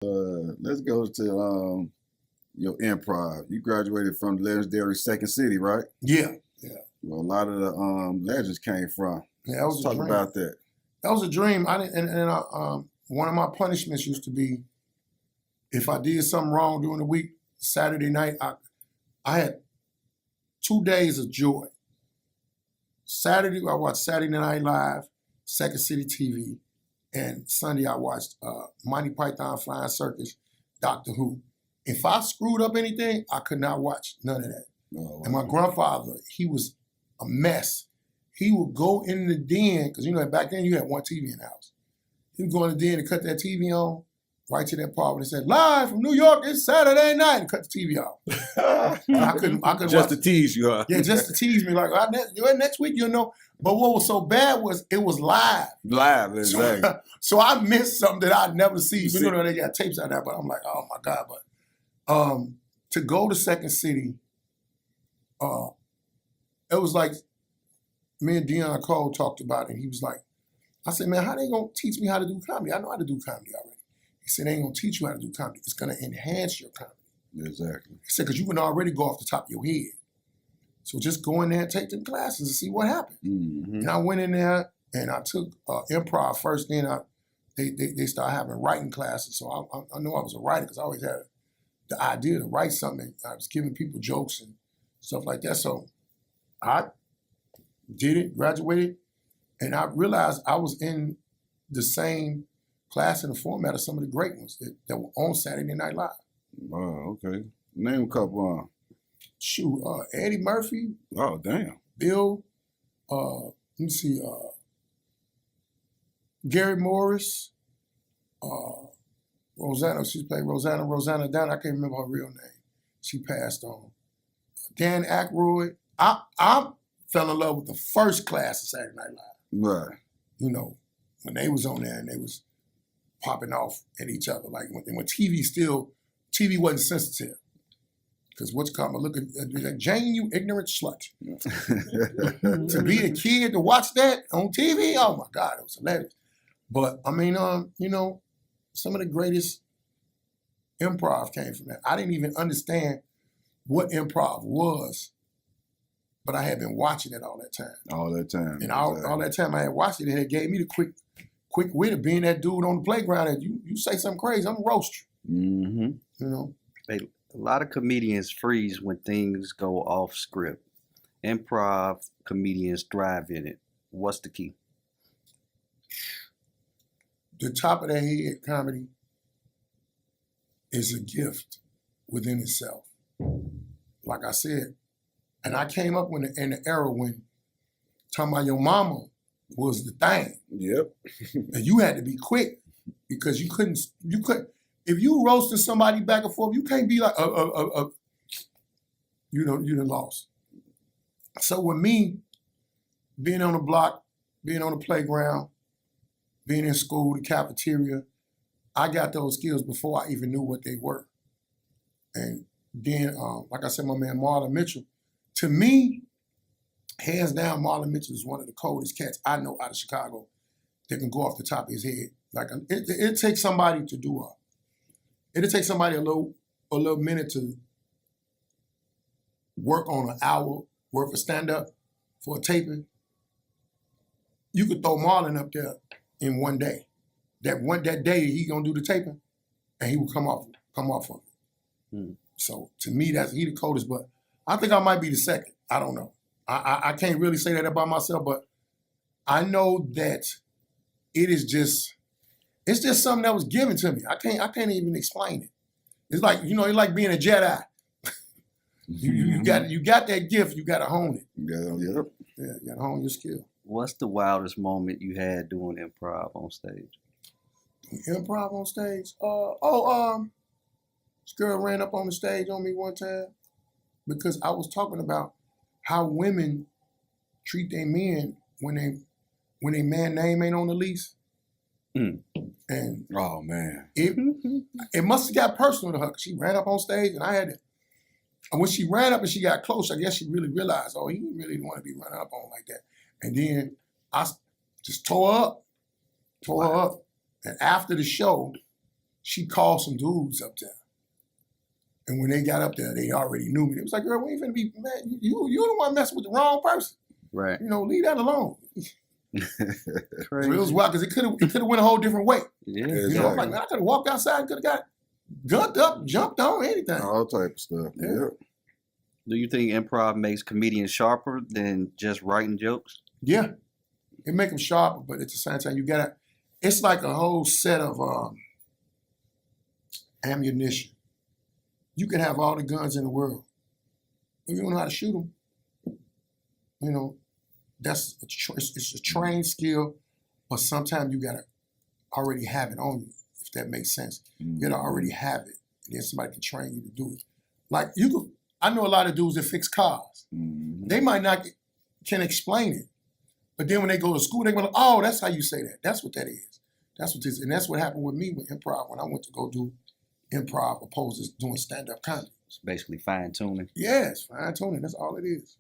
Let's go to your improv. You graduated from the legendary Second City, right? Yeah. Well, a lot of the legends came from. Yeah, that was Let's a talk dream. about that. That was a dream. I didn't, one of my punishments used to be if I did something wrong during the week, Saturday night, I had 2 days of joy. Saturday, I watched Saturday Night Live, Second City TV, and Sunday I watched Monty Python Flying Circus, Doctor Who. If I screwed up anything, I could not watch none of that. Oh, And my grandfather, he was a mess. He would go in the den, because back then you had one TV in the house. He would go in the den and cut that TV on, right to that part when it said, "Live from New York, it's Saturday night," and cut the TV off. And I couldn't just watch to tease you, huh? Yeah, just to tease me. Like, next week, But what was so bad was it was live. Live, exactly. So I missed something that I'd never seen. They got tapes out there, but I'm like, oh my God. But to go to Second City, it was like me and Deion Cole talked about it. And he was like, I said, man, how they gonna teach me how to do comedy? I know how to do comedy already. He said, they ain't gonna teach you how to do comedy. It's gonna enhance your comedy. Exactly. He said, because you can already go off the top of your head. So just go in there and take them classes and see what happened. Mm-hmm. And I went in there and I took improv first. Then they started having writing classes. So I knew I was a writer because I always had the idea to write something. I was giving people jokes and stuff like that. So I did it, graduated, and I realized I was in the same class and the format of some of the great ones that were on Saturday Night Live. Oh, okay. Name a couple. Shoot, Eddie Murphy. Oh, damn. Bill. Let me see. Gary Morris. Rosanna. She played Rosanna. Rosanna Down. I can't remember her real name. She passed on. Dan Aykroyd. I fell in love with the first class of Saturday Night Live. Right. When they was on there and they was popping off at each other. Like when TV wasn't sensitive. Because what's coming? Look at Jane, you ignorant slut. To be a kid to watch that on TV, oh my God, it was hilarious. But I mean, some of the greatest improv came from that. I didn't even understand what improv was, but I had been watching it all that time. All that time. And all that time I had watched it, and it gave me the quick wit of being that dude on the playground that you say something crazy, I'm gonna roast you. Mm-hmm. A lot of comedians freeze when things go off script. Improv comedians thrive in it. What's the key? The top of the head comedy is a gift within itself. Like I said, and I came up in the era when talking about your mama was the thing. Yep. And you had to be quick because you couldn't. If you roasted somebody back and forth, you can't be like, you done lost. So with me, being on the block, being on the playground, being in school, the cafeteria, I got those skills before I even knew what they were. And then, like I said, my man Marlon Mitchell, to me, hands down, Marlon Mitchell is one of the coldest cats I know out of Chicago that can go off the top of his head. Like it takes somebody to do it'll take somebody a little minute to work on an hour worth of stand-up for a taping. You could throw Marlon up there in one day. That day he gonna do the taping, and he will come off of it. Hmm. So to me, he the coldest, but I think I might be the second. I don't know. I can't really say that about myself, but I know that it's just something that was given to me. I can't even explain it. It's like, it's like being a Jedi. you got that gift, you gotta hone it. Yeah, you gotta hone your skill. What's the wildest moment you had doing improv on stage? Improv on stage? This girl ran up on the stage on me one time because I was talking about how women treat their men when their man name ain't on the lease. Mm. And oh man, it must have got personal to her because she ran up on stage and I had to. And when she ran up and she got close, I guess she really realized, he really didn't want to be running up on like that. And then I just tore her up. And after the show, she called some dudes up there. And when they got up there, they already knew me. It was like, girl, we ain't finna be, man, you the one messing with the wrong person. Right. You know, leave that alone. Crazy. It was wild because it could have went a whole different way. Yeah. You know, I'm like, man, I could have walked outside and could have got gunned up, jumped on, anything. All type of stuff. Yeah. Do you think improv makes comedians sharper than just writing jokes? Yeah. It make them sharper, but at the same time, it's like a whole set of ammunition. You can have all the guns in the world. If you don't know how to shoot them, you know, it's a trained skill, but sometimes you gotta already have it on you, if that makes sense. You gotta already have it, and then somebody can train you to do it. Like I know a lot of dudes that fix cars. They might not can explain it, but then when they go to school, they go, like, oh, that's how you say that. That's what that is. That's what this, and that's what happened with me with improv when I went to go do improv opposed to doing stand-up comedy. It's basically fine tuning. Yes, fine tuning. That's all it is.